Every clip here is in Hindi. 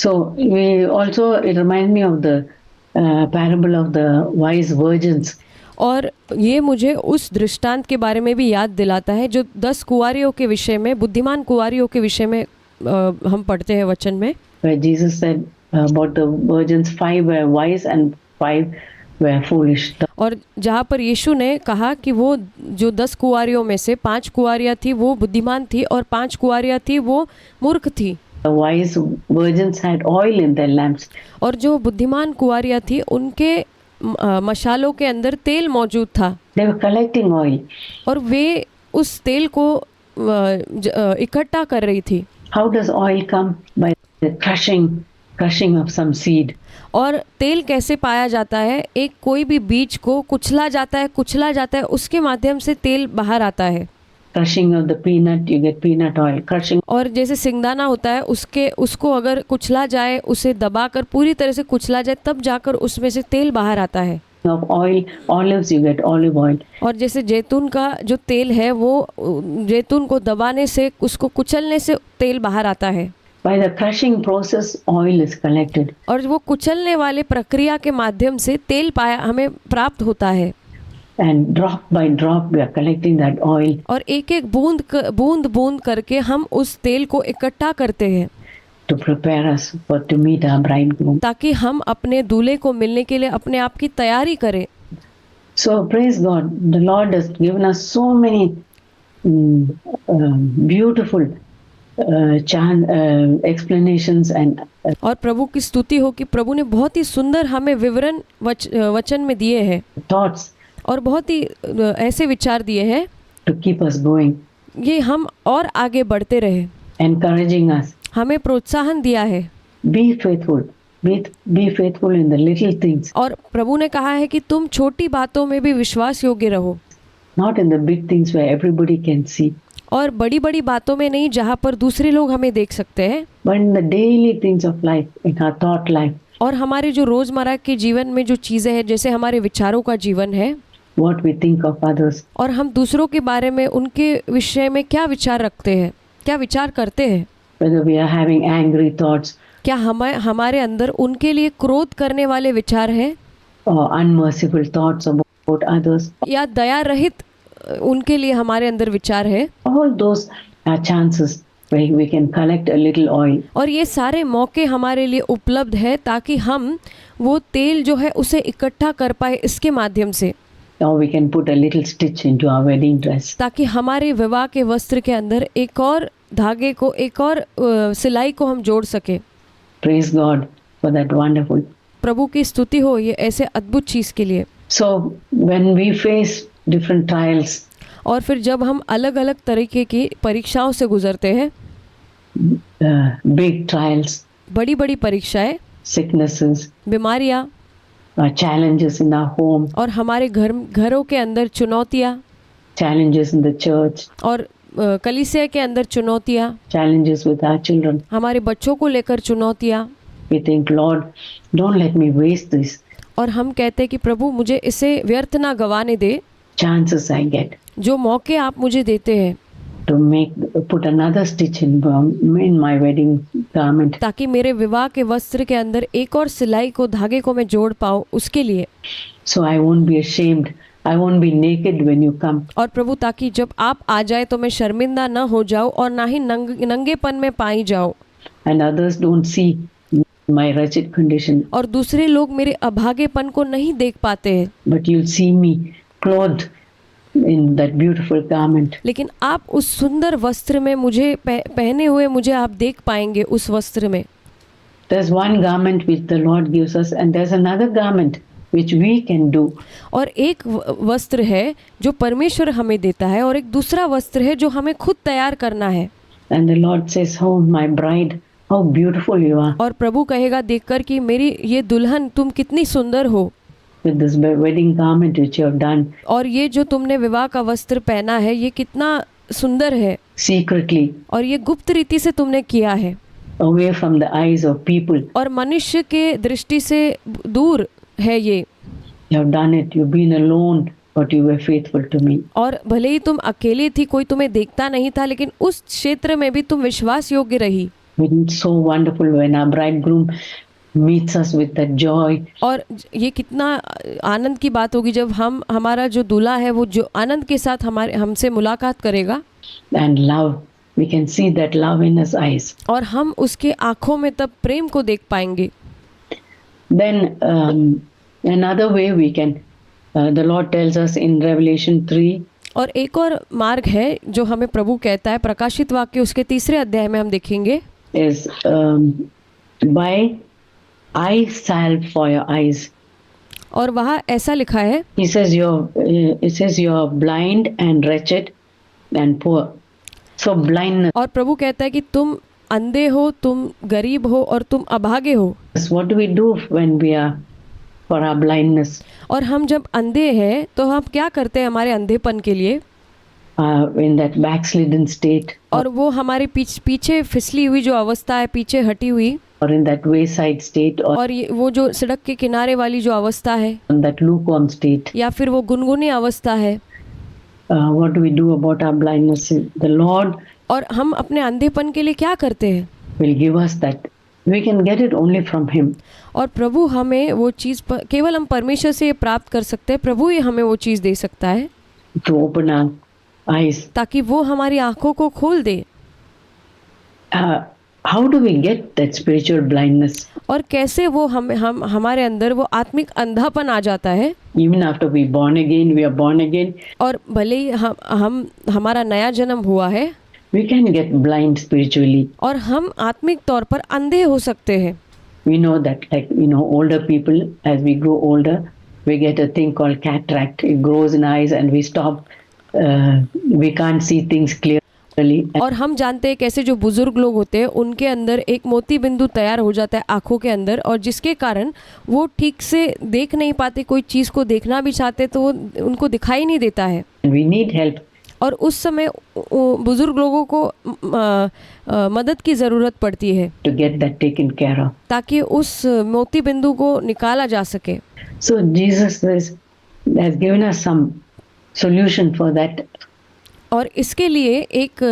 So we also, it reminds me of the parable of the wise virgins. और ये मुझे उस दृष्टांत के बारे में भी याद दिलाता है जो 10 कुंवारियों के विषय में, बुद्धिमान कुंवारियों के विषय में हम पढ़ते हैं वचन में, Where Jesus said about the virgins, 5 were wise and 5 were foolish. और जहाँ पर यीशु ने कहा कि वो जो 10 कुंवारियों में से 5 कुंवारियाँ थी वो बुद्धिमान थी और 5 कुंवारियाँ थी वो मूर्ख थी। The wise virgins had oil in their lamps. और जो बुद्धिमान कुंवारियाँ थी उनके मशालों के अंदर तेल मौजूद था। They were collecting oil. और वे उस तेल को इकट्ठा कर रही थी। How does oil come? By the crushing of some seed. और तेल कैसे पाया जाता है? एक कोई भी बीज को कुचला जाता है, उसके माध्यम से तेल बाहर आता है। Crushing of the peanut, you get peanut oil. Crushing और जैसे सिंगदाना होता है उसको अगर कुचला जाए, उसे दबाकर पूरी तरह से कुचला जाए, तब जाकर उसमें से तेल बाहर आता है। of oil, olives, you get olive oil. और जैसे जैतून का जो तेल है वो जैतून को दबाने से, उसको कुचलने से तेल बाहर आता है। By the crushing process, oil is collected. और वो कुचलने वाले प्रक्रिया के माध्यम से तेल हमें प्राप्त होता है। And drop by drop, we are collecting that oil. और एक एक बूंद करके हम उस तेल को इकट्ठा करते हैं To prepare us to meet our bridegroom. ताकि हम अपने दूल्हे को मिलने के लिए अपने आप की तैयारी करें। So praise God, the Lord has given us so many beautiful explanations and और प्रभु की स्तुति हो कि प्रभु ने बहुत ही सुंदर हमें विवरण वचन में दिए हैं thoughts और बहुत ही ऐसे विचार दिए हैं to keep us going, ये हम और आगे बढ़ते रहे, encouraging us. हमें प्रोत्साहन दिया है। Be faithful. Be faithful in the little things. और प्रभु ने कहा है कि तुम छोटी बातों में भी विश्वास योग्य रहो, Not in the big things where everybody can see, और बड़ी बड़ी बातों में नहीं जहाँ पर दूसरे लोग हमें देख सकते हैं, but in the daily things of life, in our thought life. और हमारे जो रोजमर्रा के जीवन में जो चीजें हैं, जैसे हमारे विचारों का जीवन है, What we think of others. और हम दूसरों के बारे में उनके विषय में क्या विचार रखते हैं, क्या विचार करते हैं, Whether we are having angry thoughts क्या हमारे अंदर उनके लिए क्रोध करने वाले विचार हैं or unmerciful thoughts about others. या दया रहित उनके लिए हमारे अंदर विचार है। All those are chances where we can collect a little oil. और ये सारे मौके हमारे लिए उपलब्ध है ताकि हम वो तेल जो है उसे इकट्ठा कर पाए इसके माध्यम से, Or we can put a little stitch into our wedding dress. ताकि हमारे विवाह के वस्त्र के अंदर एक और धागे को, एक और सिलाई को हम जोड़ सके। Praise God for that wonderful. प्रभु की स्तुति हो ये ऐसे अद्भुत चीज़ के लिए। So when we face different trials, और फिर जब हम अलग अलग तरीके की परीक्षाओं से गुजरते हैं, big trials, बड़ी बड़ी परीक्षाएं, sicknesses, बीमारियां, challenges in our home, और हमारे घरों के अंदर चुनौतियां, challenges in the church, और कलीसिया के अंदर चुनौतियां, challenges with our children. हमारे बच्चों को लेकर चुनौतियां, We think, Lord, don't let me waste this और हम कहते हैं कि प्रभु मुझे इसे व्यर्थ ना गवाने दे, chances I get जो मौके आप मुझे देते हैं to put another stitch in my wedding garment. ताकि मेरे विवाह के वस्त्र के अंदर एक और सिलाई को, धागे को मैं जोड़ पाऊँ उसके लिए। So I won't be ashamed. I won't be naked when you come. और प्रभु ताकि जब आप आ जाए तो मैं शर्मिंदा न हो जाऊँ और ना ही नंगेपन में पाई जाऊँ, And others don't see my wretched condition. और दूसरे लोग मेरे अभागेपन को नहीं देख पाते हैं, But you'll see me clothed in that beautiful garment. लेकिन आप उस सुंदर वस्त्र में मुझे पहने हुए मुझे आप देख पाएंगे उस वस्त्र में। There's one garment which the Lord gives us, and there's another garment which we can do. और एक वस्त्र है जो परमेश्वर हमें देता है और एक दूसरा वस्त्र है जो हमें खुद तैयार करना है। And the Lord says, "Oh, my bride, how beautiful you are और प्रभु कहेगा देखकर कि मेरी ये दुल्हन तुम कितनी सुंदर हो, with this wedding garment which you have done और ये जो तुमने विवाह का वस्त्र पहना है ये कितना सुंदर है, secretly, और ये गुप्त रीति से तुमने किया है, away from the eyes of people. और मनुष्य के दृष्टि से दूर है ये। You have done it. You've been alone, but you were faithful to me." और भले ही तुम अकेली थी, कोई तुम्हें देखता नहीं था, लेकिन उस क्षेत्र में भी तुम विश्वास योग्य रही। It's so wonderful when our bridegroom meets us with that joy और ये कितना आनंद की बात होगी जब हमारा जो दूल्हा है वो जो आनंद के साथ हमसे मुलाकात करेगा and love. We can see that love in his eyes. और हम उसके आँखों में तब प्रेम को देख पाएंगे. Then another way we can, the Lord tells us in Revelation 3, और एक और मार्ग है जो हमें प्रभु कहता है प्रकाशित वाक्य उसके 3 अध्याय में हम देखेंगे is by eye salve for your eyes. और वहाँ ऐसा लिखा है He says you're blind and wretched and poor. So blindness. और प्रभु कहता है कि तुम अंधे हो, तुम गरीब हो और तुम अभागे हो. What do we do when we are for our blindness? और हम जब अंधे हैं तो हम क्या करते हैं हमारे अंधेपन के लिए? In that backslidden state, और वो हमारे पीछे फिसली हुई जो अवस्था है, पीछे हटी हुई, or in that wayside state, or और वो जो सड़क के किनारे वाली जो अवस्था है, in that lukewarm state. या फिर वो गुनगुनी अवस्था है. What do we do about our blindness? The Lord और हम अपने अंधेपन के लिए क्या करते हैं? will give us that. We can get it only from Him. और प्रभु हमें वो चीज़ केवल हम परमेश्वर से प्राप्त कर सकते हैं. प्रभु ही हमें वो चीज़ दे सकता है To open our eyes. ताकि वो हमारी आंखों को खोल दे. How do we get that spiritual blindness? और कैसे वो हमारे अंदर वो आत्मिक अंधापन आ जाता है. Even after we are born again. और भले ही हमारा नया जन्म हुआ है, We can get blind spiritually. और हम आत्मिक तौर पर अंधे हो सकते हैं. We know that, like, older people, as we grow older, we get a thing called cataract. It grows in eyes and we stop. We can't see things clearly. और हम जानते हैं कैसे जो बुजुर्ग लोग होते हैं उनके अंदर एक मोती बिंदु तैयार हो जाता है आँखों के अंदर, और जिसके कारण वो ठीक से देख नहीं पाते. कोई चीज़ को देखना भी चाहते तो वो उनको दिखाई नहीं देता है. We need help. और उस समय बुजुर्ग लोगों को मदद की ज़रूरत पड़ती है To get that taken care of. ताकि उस मोती बिंदु को निकाला जा सके. So Jesus has given us some solution for that. और इसके लिए एक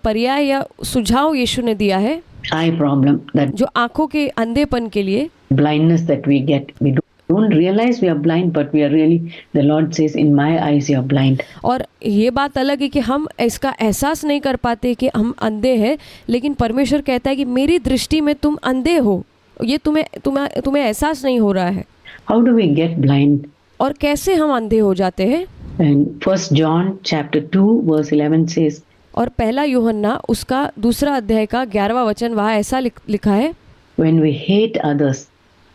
पर्याय या सुझाव यीशु ने दिया है. Eye problem, that जो आँखों के अंधेपन के लिए, blindness that we get. We don't realize we are blind, but we are really, the Lord says, in my eyes you are blind. और ये बात अलग है कि हम इसका एहसास नहीं कर पाते कि हम अंधे हैं, लेकिन परमेश्वर कहता है कि मेरी दृष्टि में तुम अंधे हो. ये तुम्हें एहसास नहीं हो रहा है. How do we get blind? और कैसे हम अंधे हो जाते हैं? And 1 John chapter 2 verse 11 says, और पहला यूहन्ना उसका 2 अध्याय का 11वां वचन वहाँ ऐसा लिखा है, when we hate others,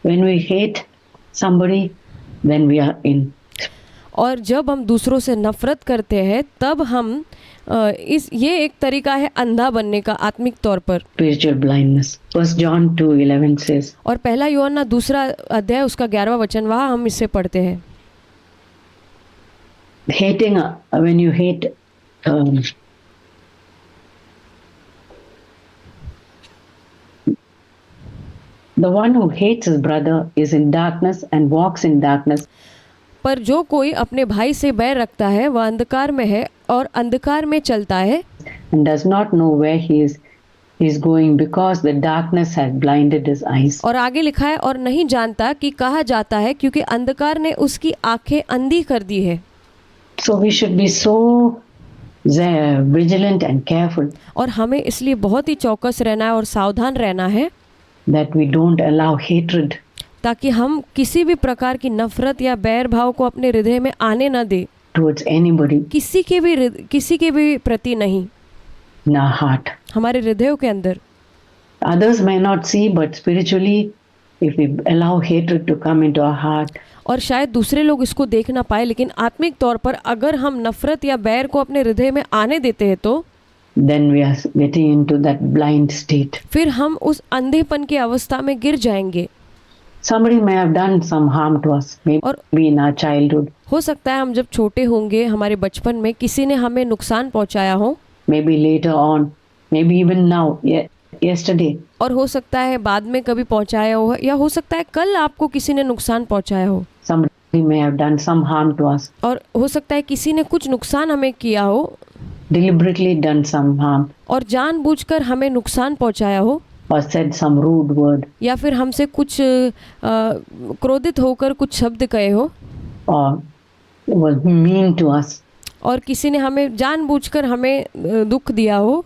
when we hate somebody, then we are in. और जब हम दूसरों से नफरत करते हैं तब हम ये एक तरीका है अंधा बनने का आत्मिक तौर पर. Spiritual blindness. 1 John 2:11 says, और पहला यूहन्ना 2 अध्याय उसका 11वां वचन वहाँ हम इससे पढ़ते हैं. hating, when you hate the one who hates his brother is in darkness and walks in darkness. पर जो कोई अपने भाई से बैर रखता है वह अंधकार में है और अंधकार में चलता है. And does not know where he is going because the darkness has blinded his eyes. और आगे लिखा है और नहीं जानता कि कहाँ जाता है क्योंकि अंधकार ने उसकी आंखें अंधी कर दी है. So we should be so vigilant and careful. और हमें इसलिए बहुत ही चौकस रहना है और सावधान रहना है that we don't allow hatred. ताकि हम किसी भी प्रकार की नफरत या बैर भाव को अपने हृदय में आने न दे. Towards anybody. किसी के भी प्रति नहीं. In our heart. हमारे हृदयों के अंदर. Others may not see, but spiritually, if we allow hatred to come into our heart. और शायद दूसरे लोग इसको देख ना पाए, लेकिन आत्मिक तौर पर अगर हम नफरत या बैर को अपने हृदय में आने देते हैं तो then we are getting into that blind state. फिर हम उस अंधेपन की अवस्था में गिर जाएंगे. Somebody may have done some harm to us, maybe in our childhood. हो सकता है हम जब छोटे होंगे हमारे बचपन में किसी ने हमें नुकसान पहुंचाया हो. Maybe later on, maybe even now, yesterday. और हो सकता है बाद में कभी पहुंचाया हो, या हो सकता है कल आपको किसी ने नुकसान पहुंचाया हो. Somebody may have done some harm to us. और हो सकता है किसी ने कुछ नुकसान हमें किया हो. deliberately done some harm और जानबूझकर हमें नुकसान पहुंचाया हो, or said some rude word या फिर हमसे कुछ क्रोधित होकर कुछ शब्द कहे हो, or was mean to us. और किसी ने हमें जानबूझकर हमें दुख दिया हो,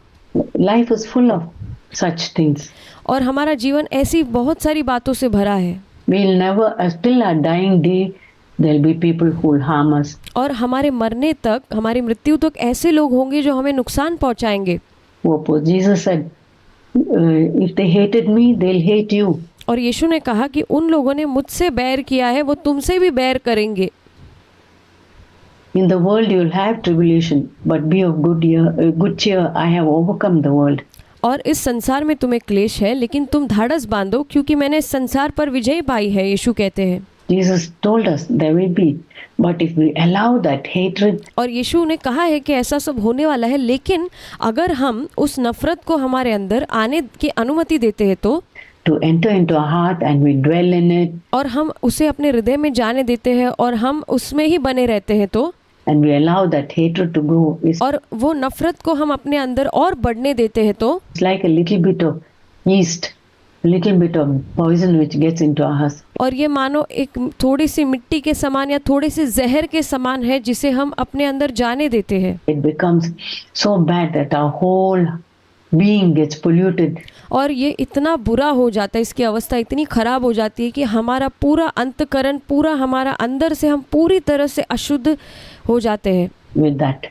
Life is full of such things. और हमारा जीवन ऐसी बहुत सारी बातों से भरा है, We'll never, till our dying day, there'll be people who will harm us. और हमारे मरने तक, हमारी मृत्यु तक ऐसे लोग होंगे जो हमें नुकसान पहुंचाएंगे। Who oppose. Jesus said, if they hated me, they'll hate you. और यीशु ने कहा कि उन लोगों ने मुझसे बैर किया है, वो तुमसे भी बैर करेंगे। In the world you'll have tribulation, but be of good cheer. I have overcome the world. और इस संसार में तुम्हें क्लेश है, लेकिन तुम धाड़स बांधो, क्योंकि मैंने इस संसार पर विजय पाई है, यीशु कहते हैं। Jesus told us there will be, but if we allow that hatred, और यीशु ने कहा है कि ऐसा सब होने वाला है, लेकिन अगर हम उस नफरत को हमारे अंदर आने की अनुमति देते हैं तो, to enter into our heart and we dwell in it, और हम उसे अपने हृदय में जाने देते हैं और हम उसमें ही बने रहते हैं तो, and we allow that hatred to grow, it's और वो नफरत को हम अपने अंदर और बढ़ने देते हैं तो, like a little bit of yeast, a little bit of poison which gets into us. और ये मानो एक थोड़ी सी मिट्टी के समान या थोड़े से जहर के समान है, जिसे हम अपने अंदर जाने देते हैं, It becomes so bad that our whole being gets polluted. और ये इतना बुरा हो जाता है, इसकी अवस्था इतनी खराब हो जाती है कि हमारा पूरा अंतकरण, पूरा हमारा अंदर से हम पूरी तरह से अशुद्ध हो जाते हैं With that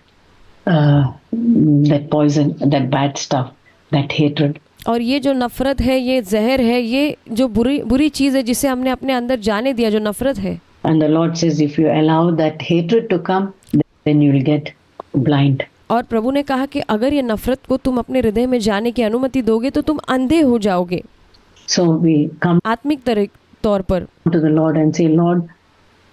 poison, that bad stuff, that hatred. और ये जो नफरत है, ये जहर है, ये जो बुरी चीज़ है जिसे हमने अपने अंदर जाने दिया, जो नफरत है। And the Lord says, if you allow that hatred to come, then you will get blind. और प्रभु ने कहा कि अगर ये नफरत को तुम अपने हृदय में जाने की अनुमति दोगे तो तुम अंधे हो जाओगे। So we come आत्मिक तौर पर to the Lord and say, Lord,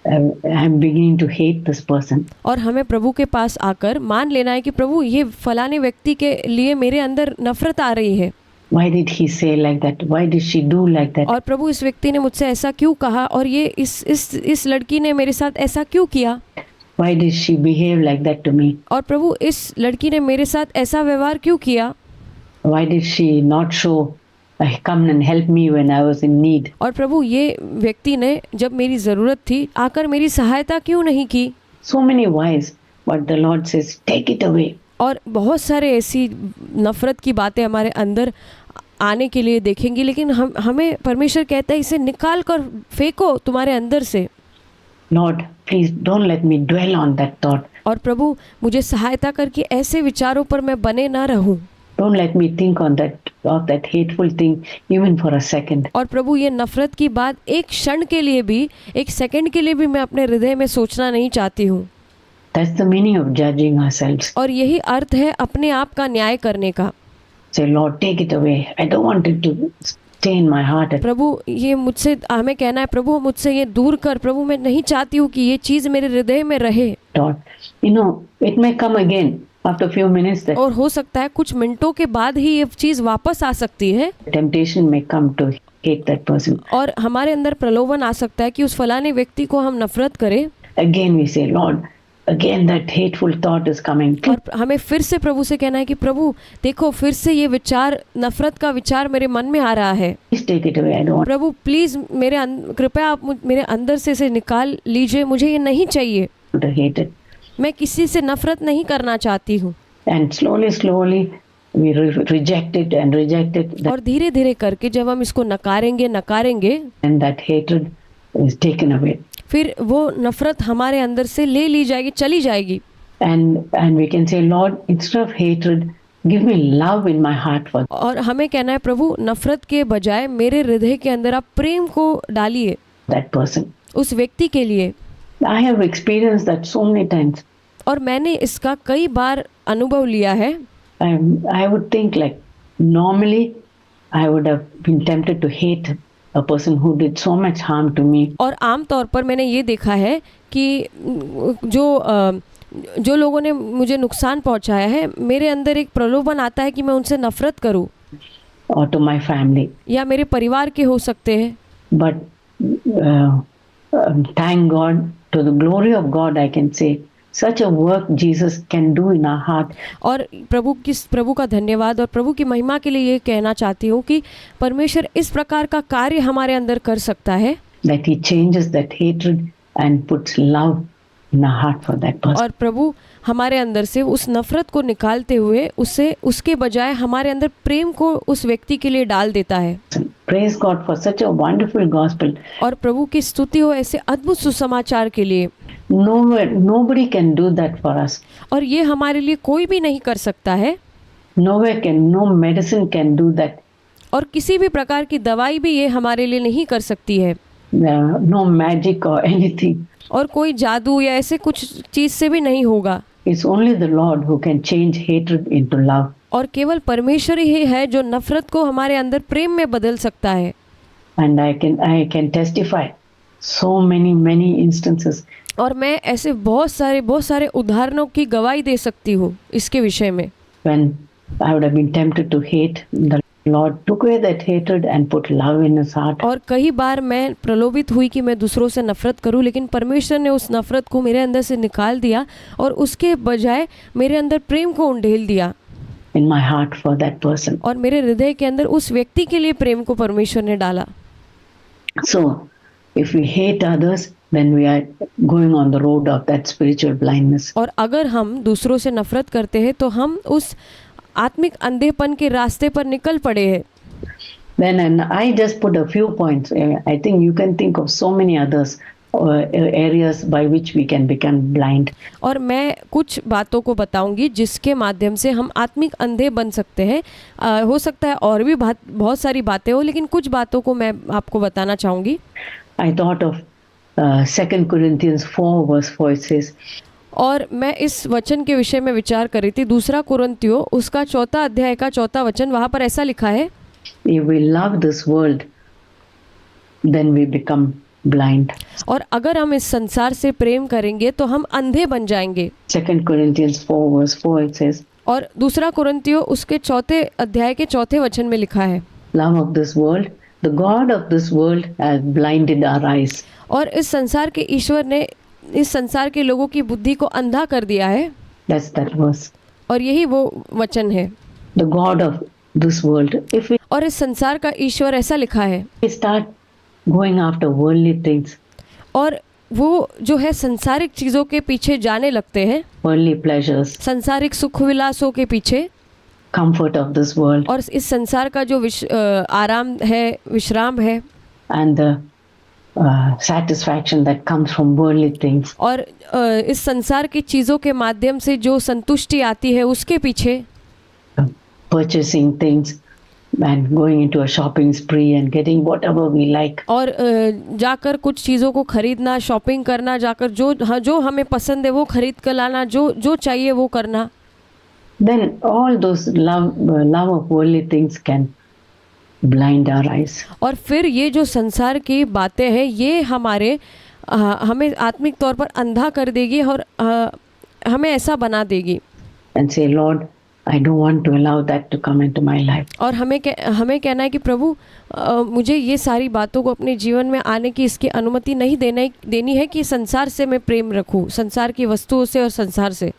I'm beginning to hate this person. और हमें प्रभु के पास आकर मान लेना है कि प्रभु, ये फलाने व्यक्ति के लिए मेरे अंदर नफरत आ रही है। Why did he say like that? Why did she do like that? और प्रभु, इस व्यक्ति ने मुझसे ऐसा क्यों कहा, और ये इस लड़की ने मेरे साथ ऐसा क्यों किया। Why did she behave like that to me? और प्रभु, इस लड़की ने मेरे साथ ऐसा व्यवहार क्यों किया। Why did she not show, come and help me when I was in need? और प्रभु, ये व्यक्ति ने जब मेरी ज़रूरत थी आकर मेरी सहायता क्यों नहीं की। So many whys, but the Lord says, take it away. और बहुत सारे ऐसी नफ़रत की बातें हमारे अंदर आने के लिए देखेंगी, लेकिन हमें परमेश्वर कहता है, इसे निकाल कर फेंको तुम्हारे अंदर से। Lord, please don't let me dwell on that thought. और प्रभु, मुझे सहायता करके ऐसे विचारों पर मैं बने ना रहूं। Don't let me think on that hateful thing even for a second. और प्रभु, ये नफ़रत की बात एक क्षण के लिए भी, एक सेकंड के लिए भी मैं अपने हृदय में सोचना नहीं चाहती हूँ। That's the meaning of judging ourselves. और यही अर्थ है अपने आप का न्याय करने का। Say, Lord, take it away. I don't want it to stay in my heart. प्रभु, ये मुझसे, हमें कहना है, प्रभु मुझसे ये दूर कर। प्रभु, मैं नहीं चाहती हूँ कि ये चीज़ मेरे हृदय में रहे। You know, it may come again after a few minutes. That और हो सकता है कुछ मिनटों के बाद ही ये चीज़ वापस आ सकती है। temptation may come to hate that person. और हमारे अंदर प्रलोभन आ सकता है कि उस फलाने व्यक्ति को हम नफरत करें। Again we say, Lord, again that hateful thought is coming. और हमें फिर से प्रभु से कहना है कि प्रभु देखो, फिर से ये विचार, नफरत का विचार मेरे मन में आ रहा है। Please take it away. I don't want Prabhu please कृपया आप मेरे अंदर से इसे निकाल लीजिए, मुझे ये नहीं चाहिए। to hate it. मैं किसी से नफरत नहीं करना चाहती हूँ। And slowly we reject it and reject it. और धीरे धीरे करके जब हम इसको नकारेंगे And that hatred is taken away. फिर वो नफरत हमारे अंदर से ले ली जाएगी, चली जाएगी। And we can say, Lord, instead of hatred, give me love in my heart for और हमें कहना है, प्रभु नफरत के बजाय मेरे हृदय के अंदर आप प्रेम को डालिए that person. उस व्यक्ति के लिए। I have experienced that so many times. और मैंने इसका कई बार अनुभव लिया है। I would think like normally I would have been tempted to hate a person who did so much harm to me. और आम तौर पर मैंने ये देखा है कि जो लोगों ने मुझे नुकसान पहुंचाया है, मेरे अंदर एक प्रलोभन आता है कि मैं उनसे नफरत करूं। Or to my family. या मेरे परिवार के हो सकते हैं। But thank God, to the glory of God, I can say such a work Jesus can do in our heart. और प्रभु का धन्यवाद और प्रभु की महिमा के लिए ये कहना चाहती हूँ कि परमेश्वर इस प्रकार का कार्य हमारे अंदर कर सकता है That he changes that hatred and puts love in our heart for that person. और प्रभु हमारे अंदर से उस नफरत को निकालते हुए उसके बजाय हमारे अंदर प्रेम को उस व्यक्ति के लिए डाल देता है। Praise God for such a wonderful gospel. और प्रभु की स्तुति हो ऐसे अद्भुत सुसमाचार के लिए। Nobody can do that for us. और ये हमारे लिए कोई भी नहीं कर सकता है। No medicine can do that. और किसी भी प्रकार की दवाई भी ये हमारे लिए नहीं कर सकती है। No magic or anything. और कोई जादू या ऐसे कुछ चीज से भी नहीं होगा। It's only the Lord who can change hatred into love. और केवल परमेश्वर ही है जो नफरत को हमारे अंदर प्रेम में बदल सकता है। And I can testify so many instances. और मैं ऐसे बहुत सारे उदाहरणों की गवाही दे सकती हूँ इसके विषय में। When I would have been tempted to hate, the Lord took away that hatred and put love in his heart. और कई बार मैं प्रलोभित हुई कि मैं दूसरों से नफरत करूं, लेकिन परमेश्वर ने उस नफरत को मेरे अंदर से निकाल दिया और उसके बजाय मेरे अंदर प्रेम को उंडेल दिया। In my heart for that person. और मेरे हृदय के अंदर उस व्यक्ति के लिए प्रेम को परमेश्वर ने डाला। So, if we hate others, then we are going on the road of that spiritual blindness. और अगर हम दूसरों से नफरत करते हैं तो हम उस आत्मिक अंधेपन के रास्ते पर निकल पड़े हैं। Then and I just put a few points. I think you can think of so many others areas by which we can become blind. और मैं कुछ बातों को बताऊंगी जिसके माध्यम से हम आत्मिक अंधे बन सकते हैं। हो सकता है और भी बहुत सारी बातें हो, लेकिन कुछ बातों को मैं आपको बताना चाहूँगी। I thought of 2 Corinthians 4 verse 4. It says, और मैं इस वचन के विषय में विचार कर रही थी। 2 कुरिन्थियों उसका 4 अध्याय का 4 वचन, वहाँ पर ऐसा लिखा है, If we love this world, then we become blind. और अगर हम इस संसार से प्रेम करेंगे तो हम अंधे बन जाएंगे। 2 Corinthians 4 verse 4 it says, और 2 कुरिन्थियों उसके 4 अध्याय के 4 वचन में लिखा है, love of this world, the God of this world has blinded our eyes. और इस संसार के ईश्वर ने इस संसार के लोगों की बुद्धि को अंधा कर दिया है। That's that verse. और यही वो वचन है। The God of this world. If we और इस संसार का ईश्वर ऐसा लिखा है, start going after worldly things, और वो जो है संसारिक चीज़ों के पीछे जाने लगते हैं, worldly pleasures, संसारिक सुख विलासों के पीछे, comfort of this world, और इस संसार का जो आराम है, विश्राम है, and the satisfaction that comes from worldly things, और इस संसार की चीज़ों के माध्यम से जो संतुष्टि आती है उसके पीछे, purchasing things and going into a shopping spree and getting whatever we like. और जाकर कुछ चीज़ों को खरीदना, शॉपिंग करना, जाकर जो हमें पसंद है वो खरीद कर लाना, जो चाहिए वो करना। Then all those love of worldly things can blind our eyes. और फिर ये जो संसार की बातें हैं ये हमें आत्मिक तौर पर अंधा कर देगी और हमें ऐसा बना देगी। And say, Lord, I don't want to allow that to come into my life. और हमें कहना है कि प्रभु मुझे ये सारी बातों को अपने जीवन में आने की इसकी अनुमति नहीं देनी है कि संसार से मैं प्रेम रखूं, संसार की वस्तुओं से और संसार से।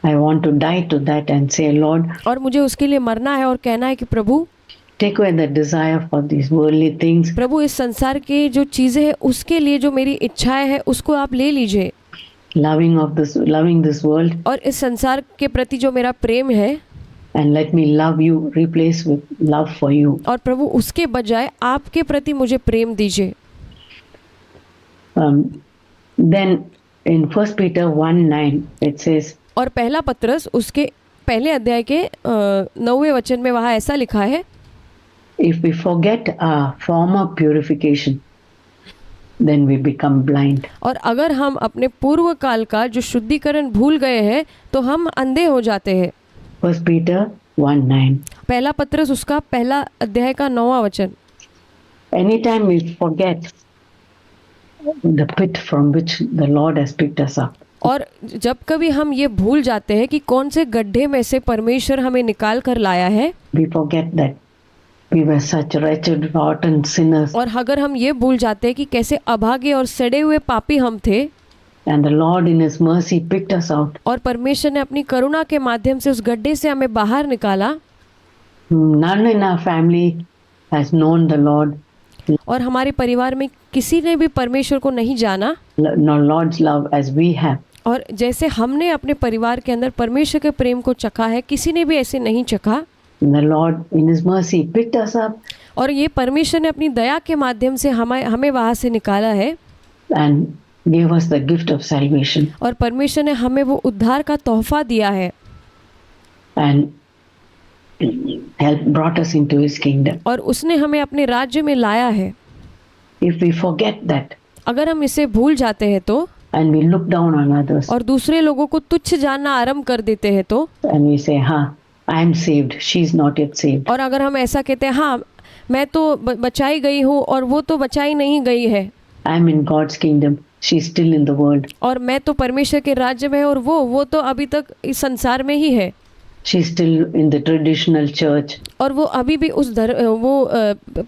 I want to die to that and say, Lord, और मुझे उसके लिए मरना है और कहना है कि प्रभु take away the desire for these worldly things. प्रभु इस संसार की जो चीज़ें हैं उसके लिए जो मेरी इच्छाएं हैं उसको आप ले लीजिए। Loving this world. और इस संसार के प्रति जो मेरा प्रेम है, and let me love you, replace with love for you. और प्रभु उसके बजाय आपके प्रति मुझे प्रेम दीजिए। Then in 1 Peter 1:9 it says, और पहला पत्रस उसके पहले अध्याय के 9वें वचन में वहाँ ऐसा लिखा है, if we forget our former purification, then we become blind. और अगर हम अपने पूर्व काल का जो शुद्धिकरण भूल गए हैं तो हम अंधे हो जाते हैं। 1 Peter 1:9. पहला पत्रस उसका पहला अध्याय का 9वां वचन। Anytime we forget the pit from which the Lord has picked us up, और जब कभी हम ये भूल जाते हैं कि कौन से गड्ढे में से परमेश्वर हमें निकाल कर लाया है, we forget that we were such wretched, rotten sinners, और अगर हम ये भूल जाते हैं कि कैसे अभागे और सड़े हुए पापी हम थे, And the Lord in His mercy picked us out. और परमेश्वर ने अपनी करुणा के माध्यम से उस गड्ढे से हमें बाहर निकाला। None in our family has known the Lord, और हमारे परिवार में किसी ने भी परमेश्वर को नहीं जाना, nor Lord's love as we have. और जैसे हमने अपने परिवार के अंदर परमेश्वर के प्रेम को चखा है, किसी ने भी ऐसे नहीं चखा। And the Lord in His mercy picked us up और ये परमेश्वर ने अपनी दया के माध्यम से हमें वहाँ से निकाला है and gave us the gift of salvation. और परमेश्वर ने हमें वो उद्धार का तोहफा दिया है And brought us into His kingdom. और उसने हमें अपने राज्य में लाया है। If we forget that अगर हम इसे भूल जाते हैं तो, and we look down on others और दूसरे लोगों को तुच्छ जानना आरंभ कर देते हैं तो, and we say, I am saved, she's not yet saved. और अगर हम ऐसा कहते हैं हाँ मैं तो बचाई गई हूँ और वो तो बचाई नहीं गई है, I am in God's kingdom, she's still in the world. और मैं तो परमेश्वर के राज्य में और वो तो अभी तक इस संसार में ही है, She's still in the traditional church. और वो अभी भी उस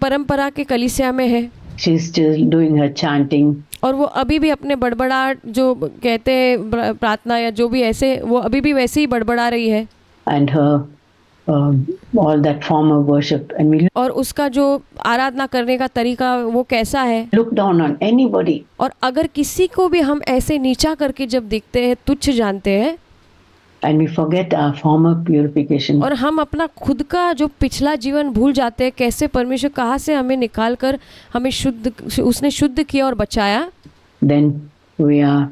परंपरा के कलीसिया में है, She's still doing her chanting. और वो अभी भी अपने बड़बड़ाहट जो कहते हैं प्रार्थना या जो भी ऐसे, वो अभी भी वैसे ही बड़बड़ा रही है। And her all that form of worship, and we और उसका जो आराधना करने का तरीका वो कैसा है। look down on anybody. और अगर किसी को भी हम ऐसे नीचा करके जब देखते हैं, तुच्छ जानते हैं, And we forget our former purification. और हम अपना खुद का जो पिछला जीवन भूल जाते हैं, कैसे परमेश्वर कहाँ से हमें निकाल कर हमें उसने शुद्ध किया और बचाया। Then we are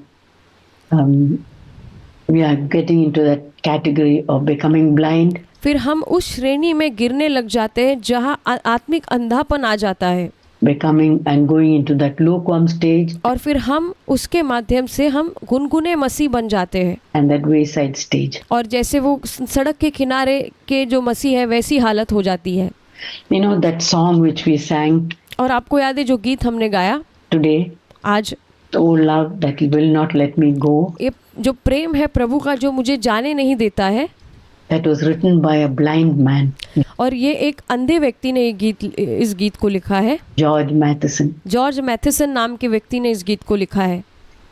getting into that category of becoming blind. फिर हम उस श्रेणी में गिरने लग जाते हैं जहाँ आत्मिक अंधापन आ जाता है, Becoming and going into that lukewarm stage और फिर हम उसके माध्यम से हम गुनगुने मसीह बन जाते हैं, and that wayside stage. और जैसे वो सड़क के किनारे के जो मसीह है वैसी हालत हो जाती है। You know that song which we sang और आपको याद है जो गीत हमने गाया today, आज, Oh love that will not let me go, ये जो प्रेम है प्रभु का जो मुझे जाने नहीं देता है, that was written by a blind man, और ये एक अंधे व्यक्ति ने इस गीत को लिखा है। George Matheson. जॉर्ज मैथिसन नाम के व्यक्ति ने इस गीत को लिखा है।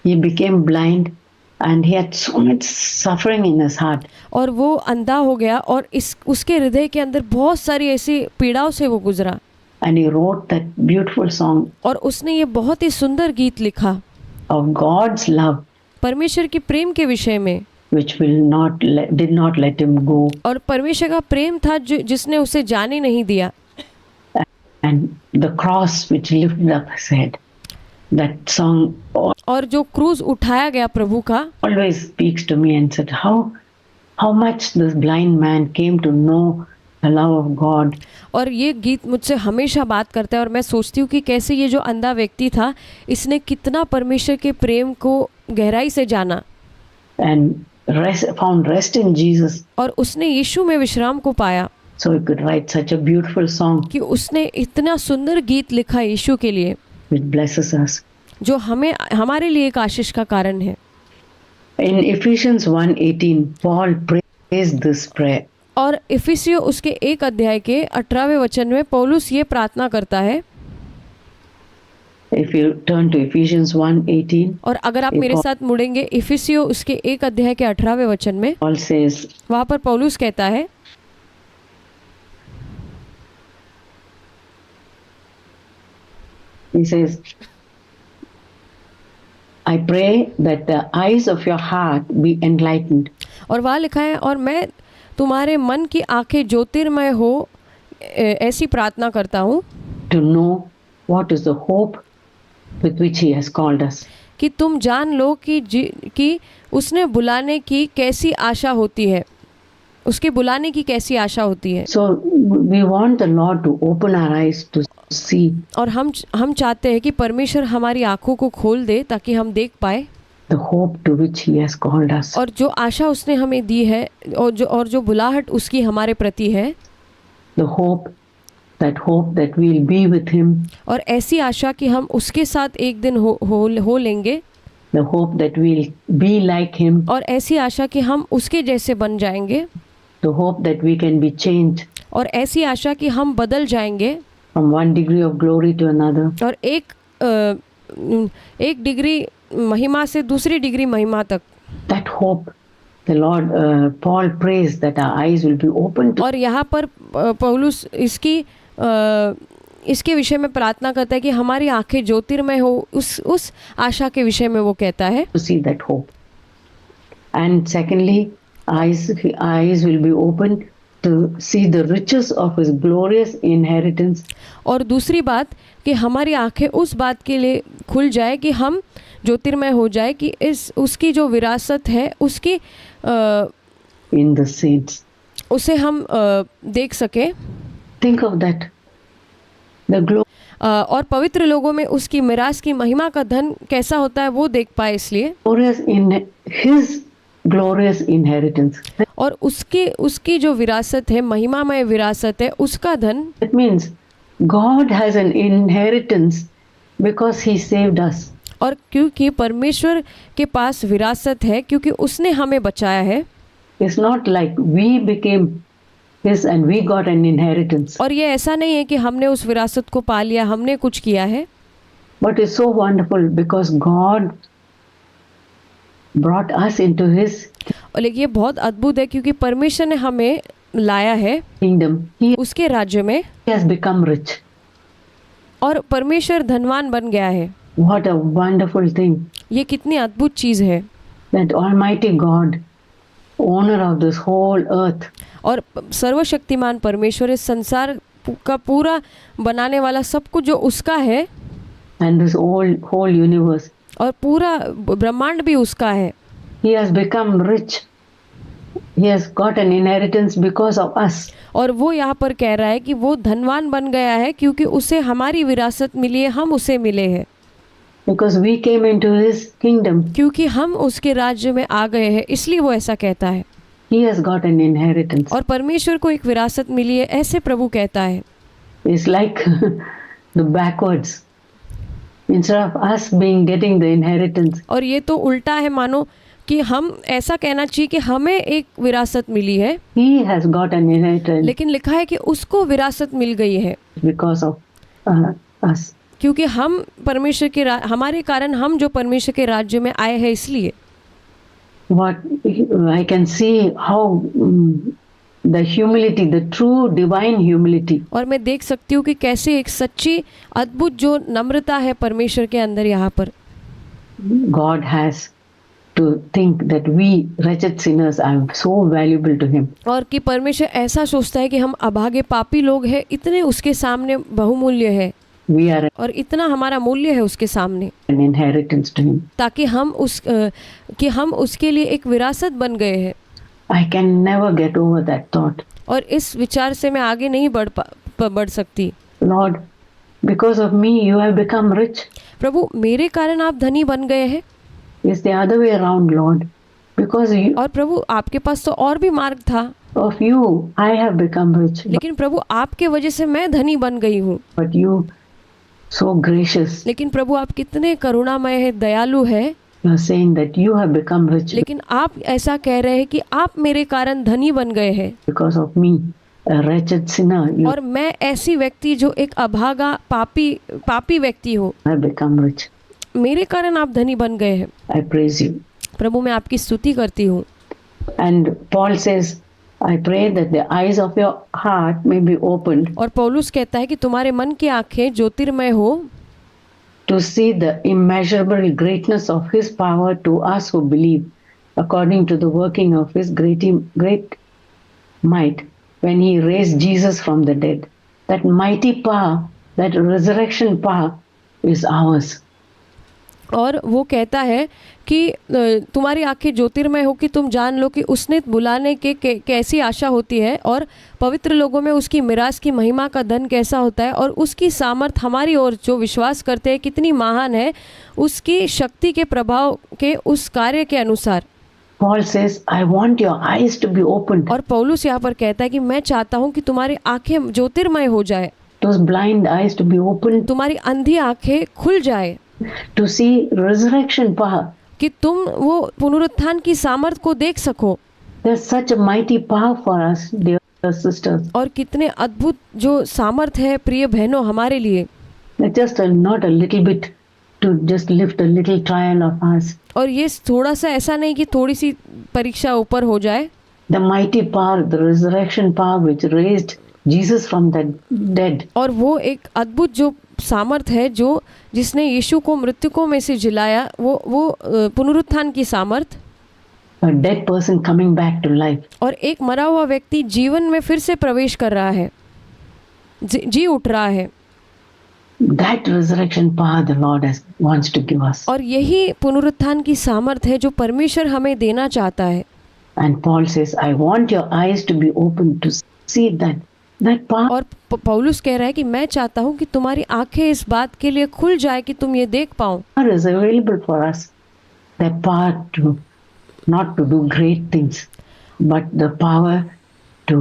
He became blind and he had so much suffering in his heart. और वो अंधा हो गया और उसके हृदय के अंदर बहुत सारी ऐसी पीड़ाओं से वो गुजरा, And he wrote that beautiful song और उसने ये बहुत ही सुंदर गीत लिखा of God's love, परमेश्वर के प्रेम के विषय में, which did not let him go. और परमेश्वर का प्रेम था जिसने उसे जाने नहीं दिया, And the cross which lifted up his head. That song और जो क्रूज उठाया गया प्रभु का always speaks to me and said how much this blind man came to know the love of God. और ये गीत मुझसे हमेशा बात करता है, और मैं सोचती हूँ कि कैसे ये जो अंधा व्यक्ति था, इसने कितना परमेश्वर के प्रेम को गहराई से जाना, And found rest in Jesus, और उसने यीशु में विश्राम को पाया, so he could write such a beautiful song कि उसने इतना सुंदर गीत लिखा यीशु के लिए, which blesses us. जो हमारे लिए एक आशीष का कारण है। In Ephesians 1:18, Paul prays this prayer. और इफिसियों उसके 1 अध्याय के 18वें वचन में पौलुस ये प्रार्थना करता है। If you turn to Ephesians 1:18, और अगर आप मेरे साथ मुड़ेंगे इफिसियों उसके 1 अध्याय के 18वें वचन में, Paul says, वहाँ पर पौलुस कहता है, he says, I pray that the eyes of your heart be enlightened. और वहाँ लिखा है, और मैं तुम्हारे मन की आंखें ज्योतिर्मय हो ऐसी प्रार्थना करता हूँ, To know what is the hope with which he has called us. कि तुम जान लो कि उसने बुलाने की कैसी आशा होती है, उसके बुलाने की कैसी आशा होती है। So we want the Lord to open our eyes to see और हम चाहते हैं कि परमेश्वर हमारी आंखों को खोल दे ताकि हम देख पाए the hope to which he has called us. और जो आशा उसने हमें दी है, और जो बुलाहट उसकी हमारे प्रति है, The hope that we'll be with him. और ऐसी आशा कि हम उसके साथ एक दिन हो लेंगे, The hope that we'll be like him. और ऐसी आशा कि हम उसके जैसे बन जाएंगे, The hope that we can be changed और ऐसी आशा कि हम बदल जाएंगे from one degree of glory to another. और एक डिग्री महिमा से दूसरी डिग्री महिमा तक। That hope, the Lord, Paul prays that our eyes will be open to और यहाँ पर पौलुस इसके विषय में प्रार्थना करता है कि हमारी आंखें ज्योतिर्मय हो, उस आशा के विषय में वो कहता है। see that hope. And secondly, eyes will be open to see the riches of his glorious inheritance. और दूसरी बात कि हमारी आंखें उस बात के लिए खुल जाए कि हम ज्योतिर्मय हो जाए कि उसकी जो विरासत है उसकी in the saints. उसे हम देख सके। Think of that. The और पवित्र लोगों में उसकी मिरास की महिमा का धन कैसा होता है वो देख पाए, इसलिए glorious in his glorious inheritance. और उसकी जो विरासत है, महिमामय विरासत है, उसका धन। It means God has an inheritance because he saved us. और क्योंकि परमेश्वर के पास विरासत है क्योंकि उसने हमें बचाया है। It's not like we became his and we got an inheritance. और ये ऐसा नहीं है कि हमने उस विरासत को पा लिया, हमने कुछ किया है। But it's so wonderful because God brought us into his और लेकिन ये बहुत अद्भुत है क्योंकि परमेश्वर ने हमें लाया है kingdom. He उसके राज्य में has become rich. और परमेश्वर धनवान बन गया है। What a wonderful thing ये कितनी अद्भुत चीज़ है that Almighty God, owner of this whole earth, और सर्वशक्तिमान परमेश्वर इस संसार का पूरा बनाने वाला, सब कुछ जो उसका है, and this whole universe, और पूरा ब्रह्मांड भी उसका है। he has become rich. He has got an inheritance because of us. और वो यहाँ पर कह रहा है कि वो धनवान बन गया है क्योंकि उसे हमारी विरासत मिली है, हम उसे मिले हैं। Because we came into his kingdom. क्योंकि हम उसके राज्य में आ गए हैं, इसलिए वो ऐसा कहता है। He has got an inheritance. और परमेश्वर को एक विरासत मिली है, ऐसे प्रभु कहता है। It's like the backwards. Instead of us getting the inheritance, और ये तो उल्टा है, मानो कि हम ऐसा कहना चाहिए कि हमें एक विरासत मिली है, he has got an inheritance लेकिन लिखा है कि उसको विरासत मिल गई है because of us. क्योंकि हम परमेश्वर के हमारे कारण हम जो परमेश्वर के राज्य में आए हैं, इसलिए। What I can see how the humility, the true divine humility. और मैं देख सकती हूँ कि कैसे एक सच्ची अद्भुत जो नम्रता है परमेश्वर के अंदर यहाँ पर। God has to think that we wretched sinners are so valuable to him. और कि परमेश्वर ऐसा सोचता है कि हम अभागे पापी लोग हैं, इतने उसके सामने बहुमूल्य है, We are और इतना हमारा मूल्य है उसके सामने, an inheritance to him. ताकि हम उसके लिए एक विरासत बन गए हैं। I can never get over that thought. और इस विचार से मैं आगे नहीं बढ़ सकती। Lord, because of me you have become rich. प्रभु, मेरे कारण आप धनी बन गए हैं। It's the other way around, Lord. Because और प्रभु, आपके पास तो और भी मार्ग था, of you I have become rich. लेकिन प्रभु आपके वजह से मैं धनी बन गई हूँ। But you so gracious. लेकिन प्रभु आप कितने करुणामय है, दयालु है। You are saying that you have become rich लेकिन आप ऐसा कह रहे हैं कि आप मेरे कारण धनी बन गए हैं, because of me, a wretched sinner. You और मैं ऐसी व्यक्ति जो एक अभागा पापी व्यक्ति हूँ, have become rich. मेरे कारण आप धनी बन गए हैं। I praise you. प्रभु, मैं आपकी स्तुति करती हूँ। And Paul says, I pray that the eyes of your heart may be opened और पौलुस कहता है कि तुम्हारे मन की आंखें ज्योतिर्मय हो, to see the immeasurable greatness of his power to us who believe, according to the working of his great might, when he raised Jesus from the dead. That mighty power, that resurrection power is ours. और वो कहता है कि तुम्हारी आंखें ज्योतिर्मय हो कि तुम जान लो कि उसने बुलाने के कैसी आशा होती है, और पवित्र लोगों में उसकी मिरास की महिमा का धन कैसा होता है, और उसकी सामर्थ हमारी ओर जो विश्वास करते हैं कितनी महान है, उसकी शक्ति के प्रभाव के उस कार्य के अनुसार। Paul says, I want your eyes to be opened. और पौलुस यहाँ पर कहता है कि मैं चाहता हूँ कि तुम्हारी आंखें ज्योतिर्मय हो जाए, Those blind eyes to be opened तुम्हारी अंधी आंखें खुल जाए, to see resurrection power. कि तुम वो पुनरुत्थान की सामर्थ को देख सको। There's such a mighty power for us, dear sisters. और कितने अद्भुत जो सामर्थ है प्रिय बहनों हमारे लिए। Just not a little bit to just lift a little trial of us. और ये थोड़ा सा ऐसा नहीं कि थोड़ी सी परीक्षा ऊपर हो जाए। The mighty power, the resurrection power which raised Jesus from the dead. और वो एक अद्भुत जो सामर्थ है जो जिसने यीशु को मृतकों में से जिलाया, वो पुनरुत्थान की सामर्थ। A dead person coming back to life. और एक मरा हुआ व्यक्ति जीवन में फिर से प्रवेश कर रहा है, जी उठ रहा है। That resurrection power the Lord wants to give us. और यही पुनरुत्थान की सामर्थ है जो परमेश्वर हमें देना चाहता है। And Paul says, I want your eyes to be open to see that power. और पौलुस कह रहा है कि मैं चाहता हूँ कि तुम्हारी आंखें इस बात के लिए खुल जाए कि तुम ये देख पाओ। Is available for us. That power to not to do great things, but the power to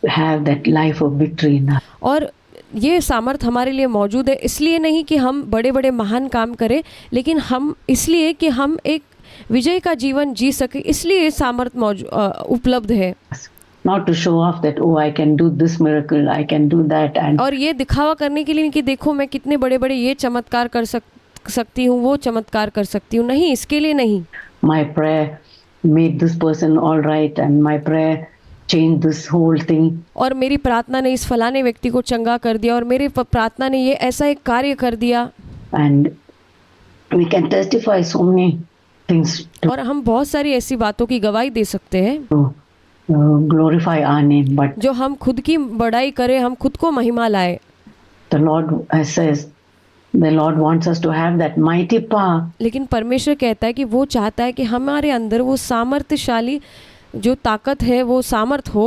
have that life of victory in us. और ये सामर्थ हमारे लिए मौजूद है, इसलिए नहीं कि हम बड़े बड़े महान काम करें, लेकिन हम इसलिए कि हम एक विजय का जीवन जी सके, इसलिए ये सामर्थ उपलब्ध है। Not to show off that, oh, I can do this miracle, I can do that, and और ये दिखावा करने के लिए कि देखो मैं कितने बड़े बड़े ये चमत्कार कर सकती हूँ, वो चमत्कार कर सकती हूँ, नहीं, इसके लिए नहीं। My prayer made this person all right, and my prayer changed this whole thing. और मेरी प्रार्थना ने इस फलाने व्यक्ति को चंगा कर दिया, और मेरी प्रार्थना ने ये ऐसा एक कार्य कर दिया। And we can testify so many things और हम बहुत सारी ऐसी बातों की गवाही दे सकते हैं to glorify our name, but जो हम खुद की बड़ाई करें, हम खुद को महिमा लाए। the Lord says, the Lord wants us to have that mighty power. लेकिन परमेश्वर कहता है कि वो चाहता है कि हमारे अंदर वो सामर्थ्यशाली जो ताकत है वो सामर्थ हो,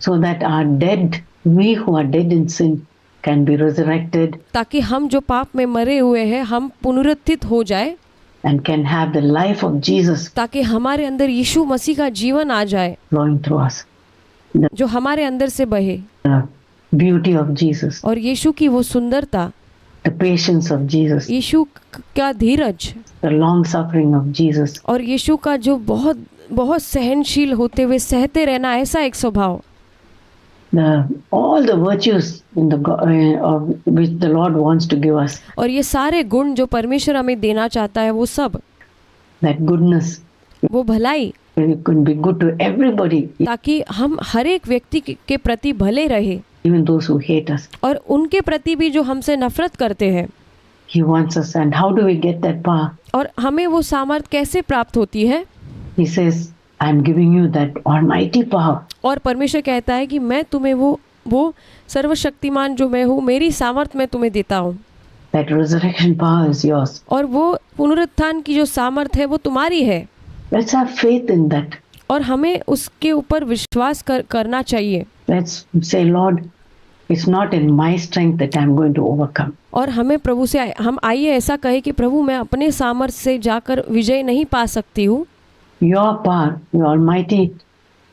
So that our dead, we who are dead in sin, can be resurrected ताकि हम जो पाप में मरे हुए हैं हम पुनरुत्थित हो जाए, and can have the life of Jesus ताकि हमारे अंदर यीशु मसीह का जीवन आ जाए flowing through us. जो हमारे अंदर से बहे, The beauty of Jesus, और यीशु की वो सुंदरता, the patience of Jesus, यीशु का धीरज, the long suffering of Jesus, और यीशु का जो बहुत बहुत सहनशील होते हुए सहते रहना, ऐसा एक स्वभाव, all the virtues in of which the Lord wants to give us. और ये सारे गुण जो परमेश्वर हमें देना चाहता है वो सब, That goodness, वो भलाई, we can be good to everybody, ताकि हम हर एक व्यक्ति के प्रति भले रहे, even those who hate us. और उनके प्रति भी जो हमसे नफरत करते हैं। He wants us, and how do we get that power? और हमें वो सामर्थ कैसे प्राप्त होती है? He says, I am giving you that almighty power. और परमेश्वर कहता है कि मैं तुम्हें वो सर्वशक्तिमान जो मैं हूँ, मेरी सामर्थ मैं तुम्हें देता हूँ। That resurrection power is yours. और वो पुनरुत्थान की जो सामर्थ है वो तुम्हारी है। Let's have faith in that. और हमें उसके ऊपर विश्वास करना चाहिए। Let's say, Lord, it's not in my strength that I'm going to overcome. और हमें प्रभु से हम आइए ऐसा कहे कि प्रभु मैं अपने सामर्थ से जाकर विजय नहीं पा सकती हूँ। Your power, your almighty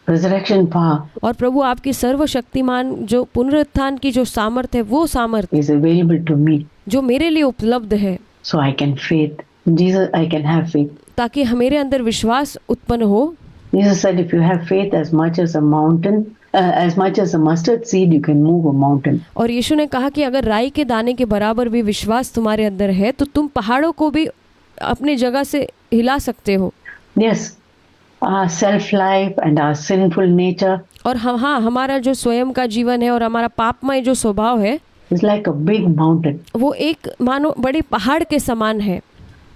resurrection power और प्रभु आपकी सर्वशक्तिमान जो पुनरुत्थान की जो सामर्थ है वो सामर्थ is available to me. जो मेरे लिए उपलब्ध है, So I can faith. Jesus, I can have faith. ताकि मेरे अंदर विश्वास उत्पन्न हो। Jesus said, if you have faith as much as a mountain, as much as a mustard seed, you can move a mountain. और यीशु ने कहा कि अगर राई के दाने के बराबर भी विश्वास तुम्हारे अंदर है तो तुम पहाड़ों को भी अपनी जगह से हिला सकते हो। Yes, our self-life and our sinful nature और हाँ, हमारा जो स्वयं का जीवन है और हमारा पापमय जो स्वभाव है is like a big mountain. वो एक मानो बड़े पहाड़ के समान है।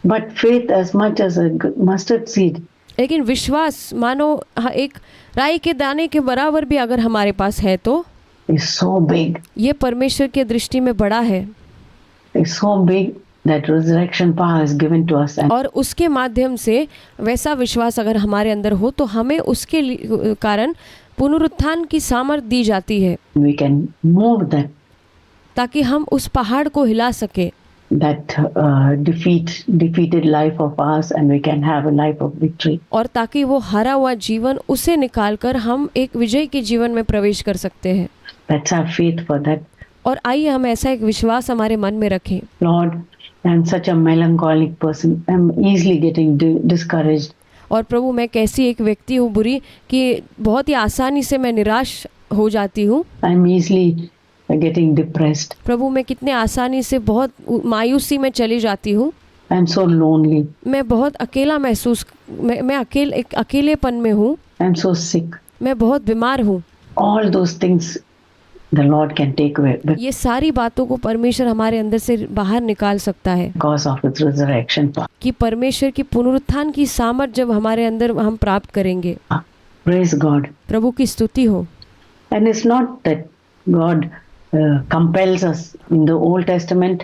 But faith as much as a mustard seed लेकिन विश्वास मानो एक राई के दाने के बराबर भी अगर हमारे पास है तो is so big. ये परमेश्वर के दृष्टि में बड़ा है। It's so big that resurrection power is given to us. And और उसके माध्यम से वैसा विश्वास अगर हमारे अंदर हो तो हमें उसके कारण पुनरुत्थान की सामर्थ दी जाती है, we can move that ताकि हम उस पहाड़ को हिला सके, defeated life of ours, and we can have a life of victory. और ताकि वो हारा हुआ जीवन उसे निकालकर हम एक विजय के जीवन में प्रवेश कर सकते हैं। Let's have faith for that. और आइए हम ऐसा एक विश्वास हमारे मन में रखें। Lord, I'm such a melancholic person. I'm easily getting discouraged. और प्रभु मैं कैसी एक व्यक्ति हूँ बुरी कि बहुत ही आसानी से मैं निराश हो जाती हूँ। I'm easily getting depressed. प्रभु मैं कितने आसानी से बहुत मायूसी में चली जाती हूँ, I'm so lonely. मैं बहुत अकेला महसूस, मैं एक अकेलेपन में हूँ, I'm so sick. मैं बहुत बीमार हूँ। All those things the Lord can take away ये सारी बातों को परमेश्वर हमारे अंदर से बाहर निकाल सकता है because of His resurrection power. कि परमेश्वर की पुनरुत्थान की सामर्थ जब हमारे अंदर हम प्राप्त करेंगे। Praise God. प्रभु की स्तुति हो। And it's not that God compels us in the Old Testament.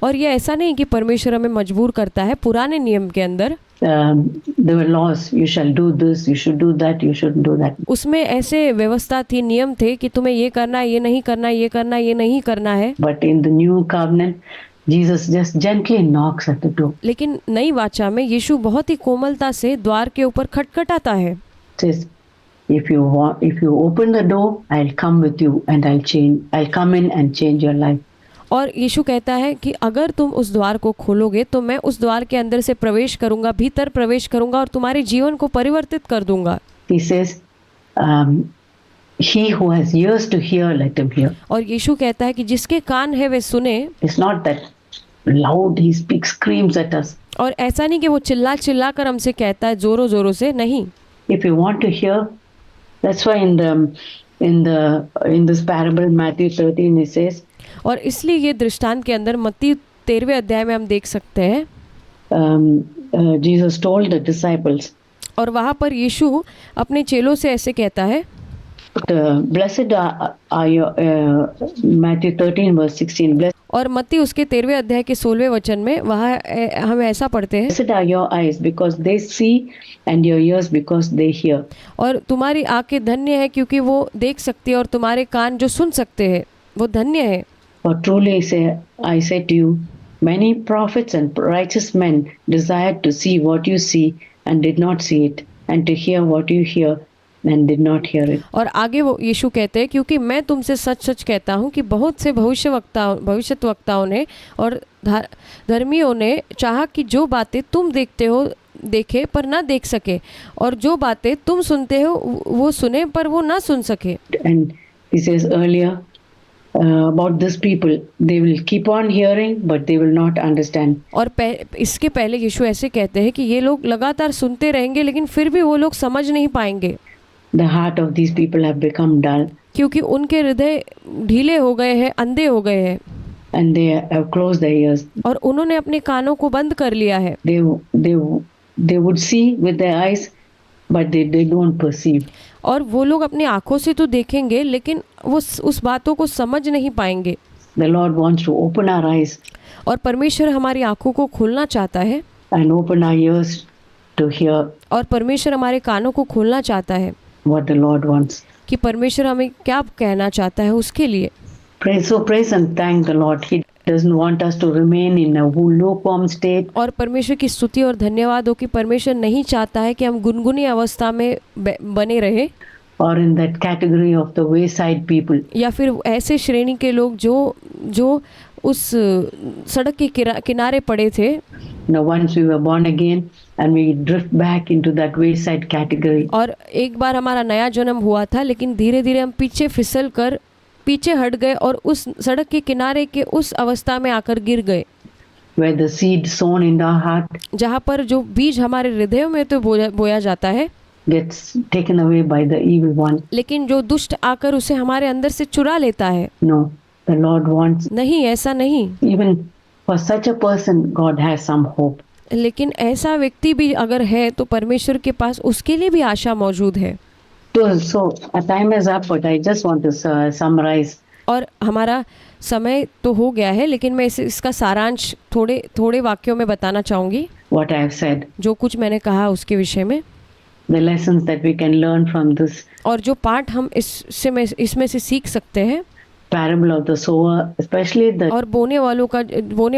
और ये ऐसा नहीं कि परमेश्वर हमें मजबूर करता है। पुराने नियम के अंदर There were laws. You shall do this. You should do that. You shouldn't do that. उसमें ऐसे व्यवस्था थी, नियम थे कि तुम्हें ये करना है, ये नहीं करना, ये करना, ये नहीं करना है। But in the new covenant, Jesus just gently knocks at the door. लेकिन नई वाचा में यीशु बहुत ही कोमलता से द्वार के ऊपर खटखटाता है। Says, if you open the door, I'll come with you and I'll come in and change your life. और यीशु कहता है कि अगर तुम उस द्वार को खोलोगे तो मैं उस द्वार के अंदर से प्रवेश करूंगा, भीतर प्रवेश करूंगा और तुम्हारे जीवन को परिवर्तित कर दूंगा। He says, he who has ears to hear, let him hear. और यीशु कहता है कि जिसके कान है वे सुने। It's not that loud he speaks, screams at us. और ऐसा नहीं कि वो चिल्ला चिल्ला कर हमसे कहता है जोरों जोरों से, नहीं। If you want to hear, that's why in this parable Matthew 13 he says, और इसलिए ये दृष्टांत के अंदर मत्ती 13वें अध्याय में हम देख सकते हैं, Jesus told the disciples, और वहाँ पर यीशु अपने चेलों से ऐसे कहता है, blessed are you, Matthew 13 verse 16, blessed और मत्ती उसके 13वें अध्याय के 16वें वचन में वहाँ हम ऐसा पढ़ते हैं, are your eyes because they see and your ears because they hear. और तुम्हारी आंखें धन्य है क्योंकि वो देख सकती है, और तुम्हारे कान जो सुन सकते हैं वो धन्य है। For truly I say to you, many prophets and righteous men desired to see what you see and did not see it, and to hear what you hear and did not hear it. और आगे वो यीशु कहते हैं, क्योंकि मैं तुमसे सच सच कहता हूँ कि बहुत से भविष्यवक्ताओं ने और धर्मियों ने चाहा कि जो बातें तुम देखते हो देखे पर ना देख सके, और जो बातें तुम सुनते हो वो सुने पर वो ना सुन सके। And he says earlier about this people, they will keep on hearing but they will not understand. और इसके पहले यीशु ऐसे कहते हैं कि ये लोग लगातार सुनते रहेंगे लेकिन फिर भी वो लोग समझ नहीं पाएंगे। The heart of these people have become dull. क्योंकि उनके हृदय ढीले हो गए हैं, अंधे हो गए हैं। And they have closed their ears. और उन्होंने अपने कानों को बंद कर लिया है। They would see with their eyes but they don't perceive. और वो लोग अपनी आंखों से तो देखेंगे लेकिन वो उस बातों को समझ नहीं पाएंगे। The Lord wants to open our eyes. और परमेश्वर हमारी आंखों को खोलना चाहता है। And open our ears to hear. और परमेश्वर हमारे कानों को खोलना चाहता है। What the Lord wants. कि परमेश्वर हमें क्या कहना चाहता है उसके लिए। Praise and thank the Lord. He doesn't want us to remain in a lukewarm state. और परमेश्वर की स्तुति और धन्यवाद हो कि परमेश्वर नहीं चाहता है कि हम गुनगुनी अवस्था में बने रहे, or in that category of the wayside people. या फिर ऐसे श्रेणी के लोग जो उस सड़क के किनारे पड़े थे। Once we were born again and we drift back into that wayside category. और एक बार हमारा नया जन्म हुआ था लेकिन धीरे धीरे हम पीछे फिसल कर पीछे हट गए और उस सड़क के किनारे के उस अवस्था में आकर गिर गए। Where the seed sown in our heart, जहाँ पर जो बीज हमारे हृदयों में तो बोया जाता है, gets taken away by the evil one. लेकिन जो दुष्ट आकर उसे हमारे अंदर से चुरा लेता है। No, the Lord wants. नहीं, ऐसा नहीं। Even for such a person, God has some hope. लेकिन ऐसा व्यक्ति भी अगर है तो परमेश्वर के पास उसके लिए भी आशा मौजूद है। So time is up, but I just want to summarize. और हमारा समय तो हो गया है लेकिन मैं इसका सारांश थोड़े वाक्यों में बताना चाहूँगी। What I have said. जो कुछ मैंने कहा उसके विषय में। The lessons that we can learn from this. और जो पाठ हम इसमें से सीख सकते हैं। Parable of the sower, especially the. और बोने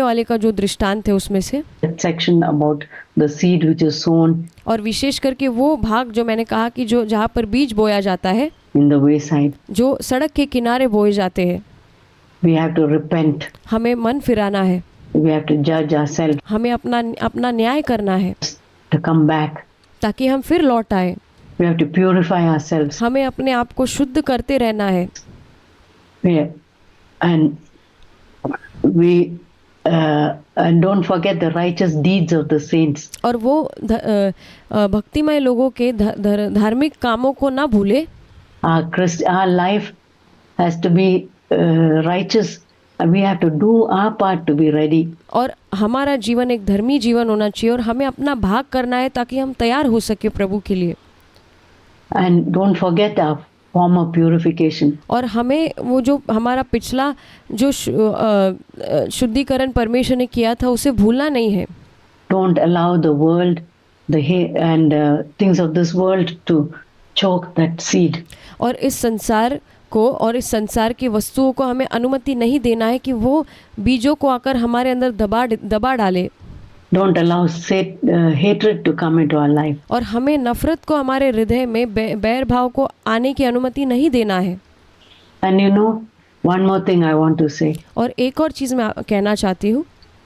वाले का जो दृष्टांत है उसमें से। That section about the seed which is sown. और विशेष करके वो भाग जो मैंने कहा कि जो जहाँ पर बीज बोया जाता है। In the wayside. जो सड़क के किनारे बोए जाते हैं। We have to repent. हमें मन फिराना है। We have to judge ourselves. हमें अपना न्याय करना है। To come back. ताकि हम फिर लौट आए। We have to purify ourselves. हमें अपने आप को शुद्ध करते रहना है। Yeah. And and don't forget the righteous deeds of the saints. और वो भक्तिमय लोगों के धार्मिक कामों को ना भूले। Our life has to be righteous. We have to do our part to be ready. और हमारा जीवन एक धर्मी जीवन होना चाहिए और हमें अपना भाग करना है ताकि हम तैयार हो सके प्रभु के लिए। And don't forget our form of purification. और हमें वो जो हमारा पिछला जो शुद्धिकरण परमेश्वर ने किया था उसे भूलना नहीं है। Don't allow the world, and things of this world to choke that seed. और इस संसार को और इस संसार की वस्तुओं को हमें अनुमति नहीं देना है कि वो बीजों को आकर हमारे अंदर दबा डाले। Don't allow hatred to come into our life. और हमें नफरत को हमारे हृदय में बैर भाव को आने की अनुमति नहीं देना है। And one more thing I want to say. और एक और चीज़ मैं कहना चाहती हूँ।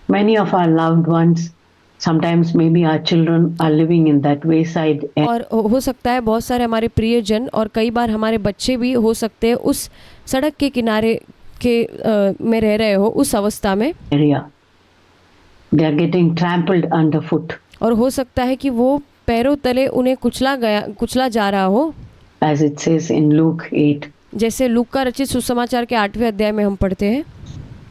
Many of our loved ones, sometimes maybe our children, are living in that wayside. और हो सकता है बहुत सारे हमारे प्रियजन और कई बार हमारे बच्चे भी हो सकते हैं उस सड़क के किनारे के में रह रहे हो उस अवस्था में। Area. They are getting trampled underfoot. और हो सकता है कि वो पैरों तले उन्हें कुचला जा रहा हो। As it says in Luke 8. जैसे लूका रचित सुसमाचार के 8वें अध्याय में हम पढ़ते हैं।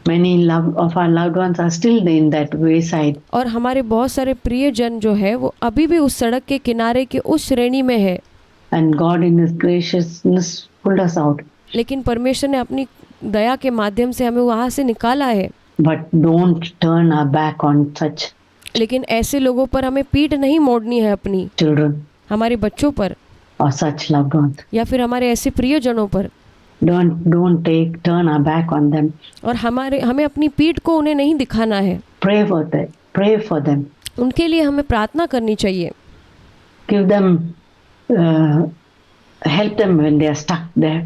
Many of our loved ones are still in that wayside. और हमारे बहुत सारे प्रियजन जो है वो अभी भी उस सड़क के किनारे के उस श्रेणी में है। And God in His graciousness pulled us out. लेकिन परमेश्वर ने अपनी दया के माध्यम से हमें वहाँ से निकाला है। But don't turn our back on such लेकिन ऐसे लोगों पर हमें पीठ नहीं मोड़नी है अपनी, children हमारे बच्चों पर or such loved ones. या फिर हमारे ऐसे प्रियजनों पर। Don't turn our back on them. और हमें अपनी पीठ को उन्हें नहीं दिखाना है। Pray for them. उनके लिए हमें प्रार्थना करनी चाहिए। Give them, help them when they are stuck there.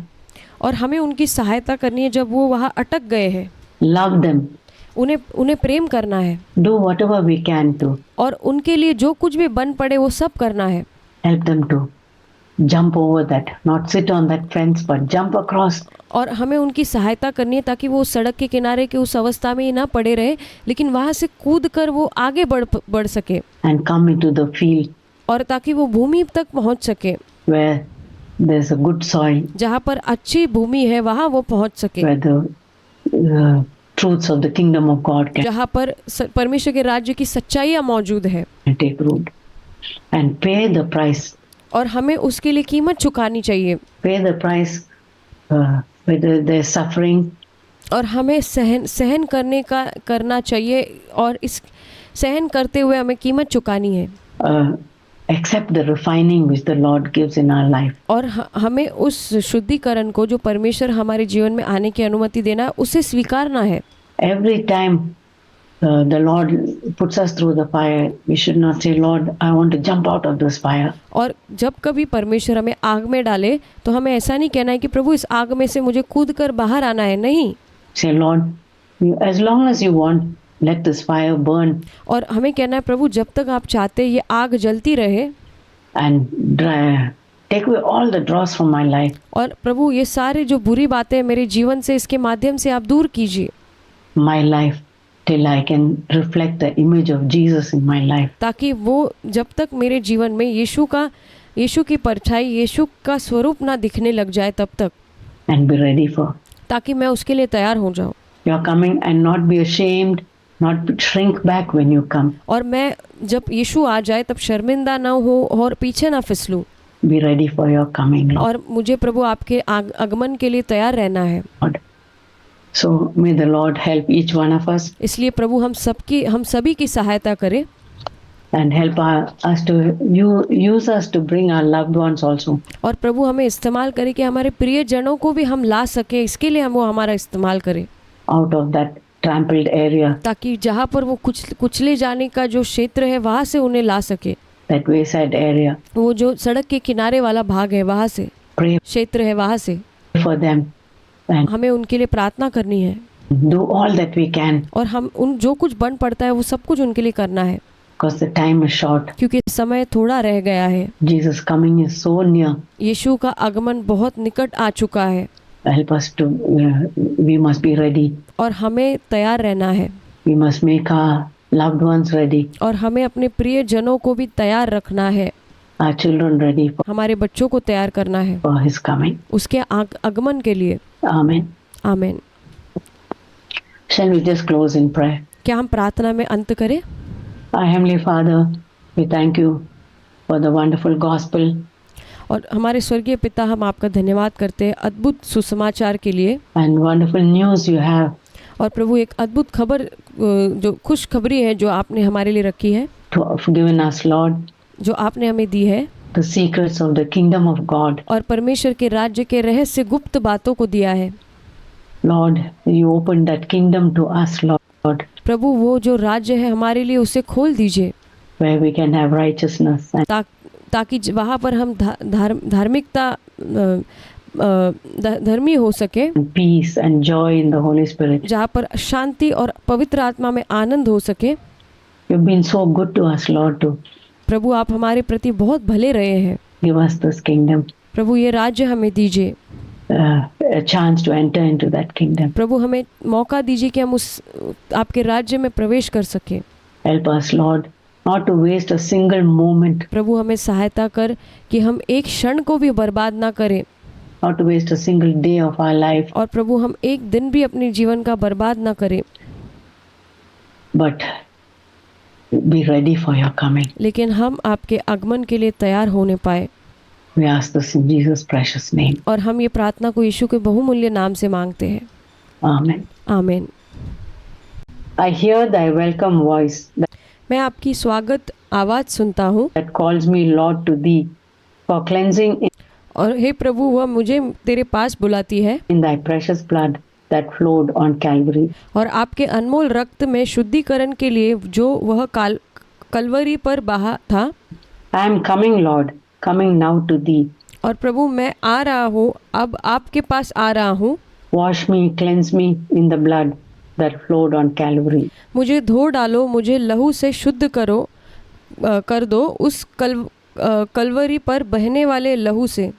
और हमें उनकी सहायता करनी है जब वो वहाँ अटक गए हैं। Love them. उन्हें प्रेम करना है। Do whatever we can to और उनके लिए जो कुछ भी बन पड़े वो सब करना है। help them to jump over that, not sit on that fence, but jump across. और हमें उनकी सहायता करनी है ताकि वो सड़क के किनारे के उस अवस्था में ही ना पड़े रहे, लेकिन वहाँ से कूद कर वो आगे बढ़ सके। And come into the field और ताकि वो भूमि तक पहुँच सके where there's a good soil, जहाँ पर अच्छी भूमि है, वहाँ वो पहुँच सके, where the truths of the kingdom of God can जहाँ पर परमेश्वर के राज्य की सच्चाइयाँ मौजूद है। take root. And pay the price. और हमें उसके लिए कीमत चुकानी चाहिए। Pay the price, whether they're suffering. और हमें सहन करना चाहिए और इस सहन करते हुए हमें कीमत चुकानी है। Accept the refining which the Lord gives in our life. और हमें उस शुद्धिकरण को जो परमेश्वर हमारे जीवन में आने की अनुमति देना है उसे स्वीकारना है। Every time the Lord puts us through the fire, we should not say, Lord, I want to jump out of this fire. और जब कभी परमेश्वर हमें आग में डाले तो हमें ऐसा नहीं कहना है कि प्रभु इस आग में से मुझे कूद कर बाहर आना है। नहीं, Say, Lord, as long as you want, let this fire burn. और हमें कहना है प्रभु जब तक आप चाहते ये आग जलती रहे। And take away all the dross from my life. और प्रभु ये सारे जो बुरी बातें मेरे जीवन से इसके माध्यम से आप दूर कीजिए। My life till I can reflect the image of Jesus in my life. ताकि वो जब तक मेरे जीवन में यीशु की परछाई, यीशु का स्वरूप ना दिखने लग जाए तब तक, And be ready for. ताकि मैं उसके लिए तैयार हो जाऊं। You are coming and not be ashamed, not shrink back when you come. और मैं जब यीशु आ जाए तब शर्मिंदा ना हो और पीछे ना फिसलूं। Be ready for your coming, Lord. और मुझे प्रभु आपके आगमन के लिए तैयार रहना है। So may the Lord help each one of us इसलिए प्रभु हम सभी की सहायता करे and help us to use us to bring our loved ones also. और प्रभु हमें इस्तेमाल करे कि हमारे प्रियजनों को भी हम ला सके, इसके लिए वो हमारा इस्तेमाल करे। Out of that trampled area, ताकि जहाँ पर वो कुचले जाने का जो क्षेत्र है वहाँ से उन्हें ला सके। that wayside area. वो जो सड़क के किनारे वाला भाग है वहाँ से, Pray क्षेत्र है वहाँ से for them and हमें उनके लिए प्रार्थना करनी है। do all that we can, और हम उन जो कुछ बन पड़ता है वो सब कुछ उनके लिए करना है, because the time is short. क्योंकि समय थोड़ा रह गया है। Jesus coming is so near. यीशु का आगमन बहुत निकट आ चुका है। Help us to, we must be ready. और हमें तैयार रहना है, We must make our loved ones ready, और हमें अपने प्रिय जनों को भी तैयार रखना है, our children ready हमारे बच्चों को तैयार करना है for His coming. उसके आगमन के लिए। Amen. आमीन। Shall we just close in prayer? क्या हम प्रार्थना में अंत करें? Our Heavenly Father, we thank you for the wonderful gospel और हमारे स्वर्गीय पिता, हम आपका धन्यवाद करते हैं अद्भुत सुसमाचार के लिए। and wonderful news you have और प्रभु, एक अद्भुत खबर, जो खुशखबरी है जो आपने हमारे लिए रखी है, to have given us, Lord, जो आपने हमें दी है, the secrets of the kingdom of God. और परमेश्वर के राज्य के रहस्य गुप्त बातों को दिया है। Lord, you opened that kingdom to us, Lord, प्रभु, वो जो राज्य है हमारे लिए उसे खोल दीजिए, where we can have righteousness and ताकि वहाँ पर हम धार्मिकता, धर्मी हो सके, peace and joy in the Holy Spirit. जहाँ पर शांति और पवित्र आत्मा में आनंद हो सके। You've been so good to us, Lord, to प्रभु, आप हमारे प्रति बहुत भले रहे हैं। give us this kingdom, प्रभु, ये राज्य हमें दीजिए। a chance to enter into that kingdom. प्रभु, हमें मौका दीजिए कि हम उस आपके राज्य में प्रवेश कर सके। Help us, Lord, not to waste a single moment, प्रभु, हमें सहायता कर कि हम एक क्षण को भी बर्बाद ना करें, not to waste a single day of our life, और प्रभु, हम एक दिन भी अपने जीवन का बर्बाद ना करें, but be ready for your coming. लेकिन हम आपके आगमन के लिए तैयार होने पाए। We ask this in Jesus' precious name. और हम ये प्रार्थना को यीशु के बहुमूल्य नाम से मांगते हैं। Amen. आमीन। I hear thy welcome voice मैं आपकी स्वागत आवाज़ सुनता हूँ, that calls me, Lord, to thee for cleansing और हे प्रभु, वह मुझे तेरे पास बुलाती है in thy precious blood that flowed on Calvary. और आपके अनमोल रक्त में शुद्धिकरण के लिए जो वह कलवरी पर बहा था। I am coming, Lord, coming now to thee. और प्रभु, मैं आ रहा हूँ, अब आपके पास आ रहा हूँ। Wash me, cleanse me in the blood that flowed on Calvary. मुझे धो डालो, मुझे लहू से शुद्ध कर दो उस कलवरी पर बहने वाले लहू से।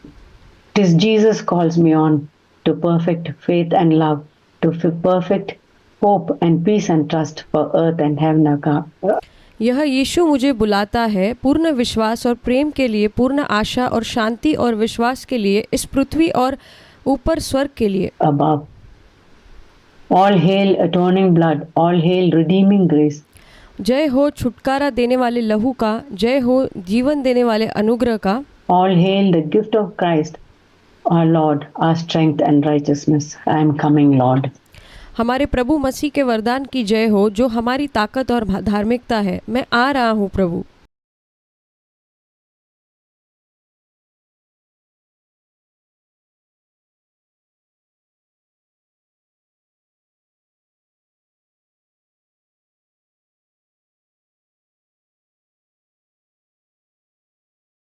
'Tis Jesus calls me on to perfect faith and love, to perfect hope and peace and trust for earth and heaven. यह यीशु मुझे बुलाता है पूर्ण विश्वास और प्रेम के लिए, पूर्ण आशा और शांति और विश्वास के लिए, इस पृथ्वी और ऊपर स्वर्ग के लिए। Above. All hail atoning blood, all hail redeeming grace. जय हो छुटकारा देने वाले लहू का, जय हो जीवन देने वाले अनुग्रह का। All hail the gift of Christ, our Lord, our strength and righteousness. I am coming, Lord. हमारे प्रभु मसीह के वरदान की जय हो, जो हमारी ताकत और धार्मिकता है। मैं आ रहा हूँ प्रभु।